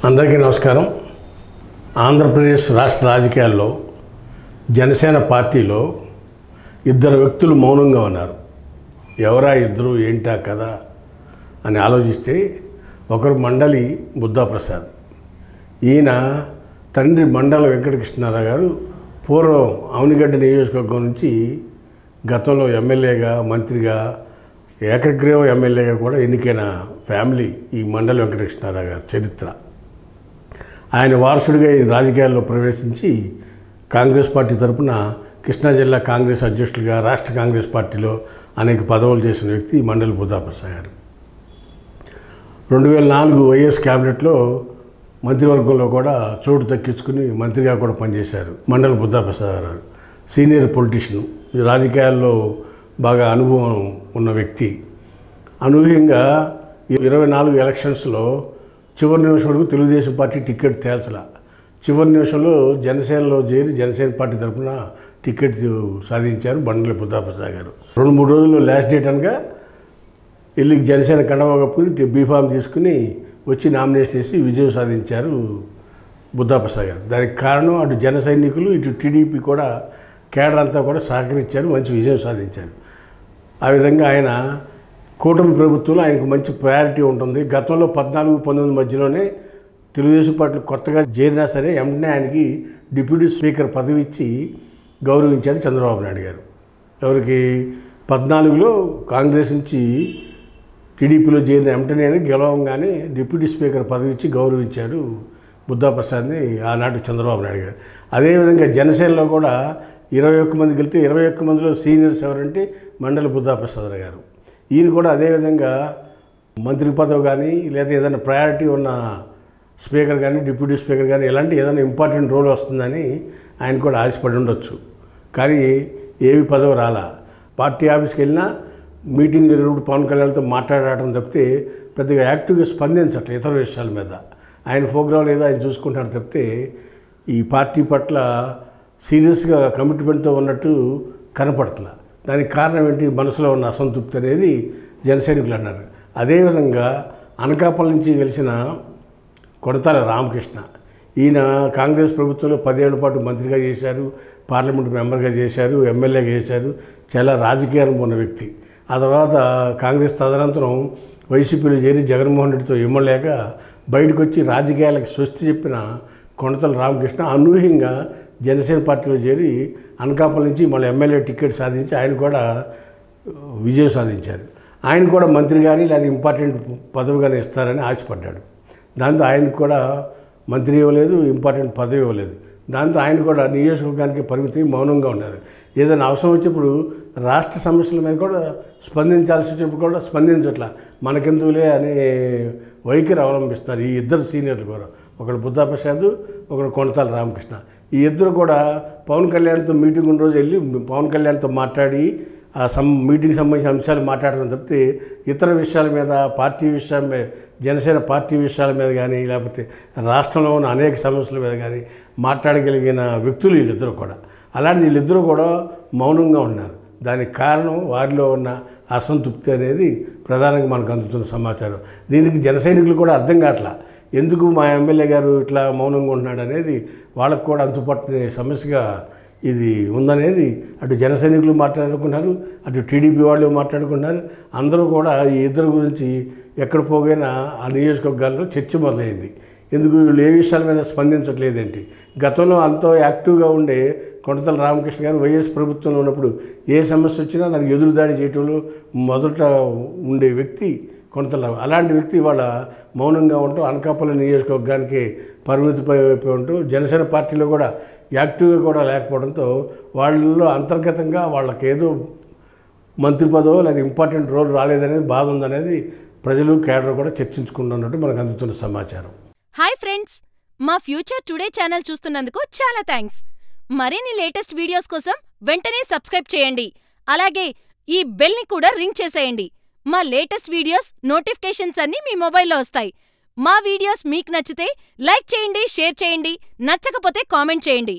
అందరికీ నమస్కారం. ఆంధ్రప్రదేశ్ రాష్ట్ర రాజకీయాల్లో జనసేన పార్టీలో ఇద్దరు వ్యక్తులు మౌనంగా ఉన్నారు. ఎవరా ఇద్దరు, ఏంటా కదా అని ఆలోచిస్తే ఒకరు మండలి బుద్ధాప్రసాద్. ఈయన తండ్రి మండల వెంకటకృష్ణారావు గారు పూర్వం అవనిగడ్డ నియోజకవర్గం నుంచి గతంలో ఎమ్మెల్యేగా, మంత్రిగా, ఏకగ్రీవ ఎమ్మెల్యేగా కూడా ఎన్నికైన ఫ్యామిలీ ఈ మండల వెంకటకృష్ణారావు గారి చరిత్ర. ఆయన వారసుడిగా ఈ రాజకీయాల్లో ప్రవేశించి కాంగ్రెస్ పార్టీ తరఫున కృష్ణా జిల్లా కాంగ్రెస్ అధ్యక్షులుగా, రాష్ట్ర కాంగ్రెస్ పార్టీలో అనేక పదవులు చేసిన వ్యక్తి మండలి బుద్ధాప్రసాద్ గారు. 2004 వైఎస్ క్యాబినెట్లో మంత్రివర్గంలో కూడా చోటు దక్కించుకుని మంత్రిగా కూడా పనిచేశారు మండలి బుద్ధాప్రసాద్ గారు. సీనియర్ పొలిటీషియన్, ఈ రాజకీయాల్లో బాగా అనుభవం ఉన్న వ్యక్తి. అనూహ్యంగా 24 ఎలక్షన్స్లో చివరి నిమిషం వరకు తెలుగుదేశం పార్టీ టికెట్ తేల్చలా. చివరి నిమిషంలో జనసేనలో చేరి జనసేన పార్టీ తరఫున టికెట్ సాధించారు మండలి బుద్ధాప్రసాద్ గారు. 2-3 రోజుల్లో లాస్ట్ డేట్ అనగా వెళ్ళి జనసేన కండవా కప్పుకుని బీఫామ్ తీసుకుని వచ్చి నామినేషన్ వేసి విజయం సాధించారు బుద్ధాప్రసాద్ గారు. దానికి కారణం అటు జన సైనికులు, ఇటు టీడీపీ కూడా కేడర్ అంతా కూడా సహకరించారు, మంచి విజయం సాధించారు. ఆ విధంగా ఆయన కూటమి ప్రభుత్వంలో ఆయనకు మంచి ప్రయారిటీ ఉంటుంది. గతంలో 14-19 మధ్యలోనే తెలుగుదేశం పార్టీలు కొత్తగా చేరినా సరే వెంటనే ఆయనకి డిప్యూటీ స్పీకర్ పదవి ఇచ్చి గౌరవించాడు చంద్రబాబు నాయుడు గారు. ఎవరికి 14లో కాంగ్రెస్ నుంచి టీడీపీలో చేరిన వెంటనే గెలవంగానే డిప్యూటీ స్పీకర్ పదవి ఇచ్చి గౌరవించాడు బుద్ధాప్రసాద్ని ఆనాటి చంద్రబాబు నాయుడు గారు. అదేవిధంగా జనసేనలో కూడా 21 మంది గెలితే 21 మందిలో సీనియర్స్ ఎవరంటే మండలి బుద్ధాప్రసాద్ గారు. ఈయన కూడా అదేవిధంగా మంత్రి పదవి కానీ లేదా ఏదైనా ప్రయారిటీ ఉన్న స్పీకర్ కానీ, డిప్యూటీ స్పీకర్ కానీ ఇలాంటి ఏదైనా ఇంపార్టెంట్ రోల్ వస్తుందని ఆయన కూడా ఆశపడి ఉండొచ్చు. కానీ ఏవి పదవి రాలా. పార్టీ ఆఫీస్కి వెళ్ళినా మీటింగ్ జరిగినప్పుడు పవన్ కళ్యాణ్తో మాట్లాడటం తప్పితే పెద్దగా యాక్టివ్గా స్పందించట్లేదు ఇతర విషయాల మీద. ఆయన ప్రోగ్రాంలు ఏదో ఆయన చూసుకుంటాడు తప్పితే ఈ పార్టీ పట్ల సీరియస్గా కమిట్మెంట్తో ఉన్నట్టు కనపడట్లా. దానికి కారణం ఏంటి? మనసులో ఉన్న అసంతృప్తి అనేది జనసైనికులు అన్నారు. అదేవిధంగా అనకాపల్లి నుంచి గెలిచిన కొడతాల రామకృష్ణ, ఈయన కాంగ్రెస్ ప్రభుత్వంలో 10 ఏళ్ల పాటు మంత్రిగా చేశారు, పార్లమెంట్ మెంబర్గా చేశారు, ఎమ్మెల్యేగా చేశారు. చాలా రాజకీయ అనుభవం ఉన్న వ్యక్తి. ఆ తర్వాత కాంగ్రెస్ తదనంతరం వైసీపీలో చేరి జగన్మోహన్ రెడ్డితో ఇమ్మలేక బయటకు వచ్చి రాజకీయాలకు స్వస్తి చెప్పిన కొడతాల రామకృష్ణ అనూహ్యంగా జనసేన పార్టీలో చేరి అనకాపల్లి నుంచి మళ్ళీ ఎమ్మెల్యే టికెట్ సాధించి ఆయన కూడా విజయం సాధించారు. ఆయన కూడా మంత్రి కానీ లేదా ఇంపార్టెంట్ పదవి కానీ ఇస్తారని ఆశపడ్డాడు. దాంతో ఆయనకు కూడా మంత్రి ఇవ్వలేదు, ఇంపార్టెంట్ పదవి ఇవ్వలేదు. దాంతో ఆయన కూడా నియోజకవర్గానికి పరిమితి మౌనంగా ఉన్నారు. ఏదైనా అవసరం వచ్చినప్పుడు రాష్ట్ర సమస్యల మీద కూడా స్పందించాల్సి వచ్చినప్పుడు కూడా స్పందించట్లా, మనకెందుకులే అనే వైఖరి అవలంబిస్తున్నారు ఈ ఇద్దరు సీనియర్లు కూడా. ఒకడు బుద్ధాప్రసాద్, ఒకడు కొడతాల రామకృష్ణ. ఈ ఇద్దరు కూడా పవన్ కళ్యాణ్తో మీటింగ్ ఉన్న రోజు వెళ్ళి పవన్ కళ్యాణ్తో మాట్లాడి ఆ మీటింగ్కి సంబంధించిన అంశాలు మాట్లాడడం తప్పితే ఇతర విషయాల మీద, పార్టీ విషయాల మీద, జనసేన పార్టీ విషయాల మీద కానీ లేకపోతే రాష్ట్రంలో ఉన్న అనేక సమస్యల మీద కానీ మాట్లాడగలిగిన వ్యక్తులు వీళ్ళిద్దరూ కూడా. అలాంటి వీళ్ళిద్దరూ కూడా మౌనంగా ఉన్నారు. దానికి కారణం వారిలో ఉన్న అసంతృప్తి అనేది ప్రధానంగా మనకు అందుతున్న సమాచారం. దీనికి జనసైనికులు కూడా అర్థం కావట్లా, ఎందుకు మా ఎమ్మెల్యే గారు ఇట్లా మౌనంగా ఉంటున్నాడు అనేది వాళ్ళకు కూడా అంతుపట్టని సమస్యగా ఇది ఉందనేది అటు జనసైనికులు మాట్లాడుకున్నారు, అటు టీడీపీ వాళ్ళు మాట్లాడుకున్నారు. అందరూ కూడా ఈ ఇద్దరు గురించి ఎక్కడ పోగైనా ఆ నియోజకవర్గాల్లో చర్చ మొదలైంది. ఎందుకు వీళ్ళు ఏ విషయాల మీద స్పందించట్లేదేంటి? గతంలో అంతో యాక్టివ్గా ఉండే కొడతాల రామకృష్ణ గారు వైఎస్ ప్రభుత్వంలో ఉన్నప్పుడు ఏ సమస్య వచ్చినా దానికి ఎదురుదాడి చేయటంలో మొదట ఉండే వ్యక్తి కొడతాల. అలాంటి వ్యక్తి వాళ్ళ మౌనంగా ఉంటూ అనకాపల్లి నియోజకవర్గానికి పరిమితిపోయి ఉంటూ జనసేన పార్టీలో కూడా యాక్టివ్గా కూడా లేకపోవడంతో వాళ్ళలో అంతర్గతంగా వాళ్ళకి ఏదో మంత్రి పదవో లేదా ఇంపార్టెంట్ రోల్ రాలేదనేది బాధ ఉందనేది ప్రజలు, కేడర్ కూడా చర్చించుకుంటున్నట్టు మనకు అందుతున్న సమాచారం. హాయ్ ఫ్రెండ్స్, మా ఫ్యూచర్ టుడే ఛానల్ చూస్తున్నందుకు చాలా థ్యాంక్స్. మరిన్ని లేటెస్ట్ వీడియోస్ కోసం వెంటనే సబ్స్క్రైబ్ చేయండి. అలాగే ఈ బెల్ ని కూడా రింగ్ చేసేయండి. మా లేటెస్ట్ వీడియోస్ నోటిఫికేషన్స్ అన్నీ మీ మొబైల్లో వస్తాయి. మా వీడియోస్ మీకు నచ్చితే లైక్ చేయండి, షేర్ చేయండి, నచ్చకపోతే కామెంట్ చేయండి.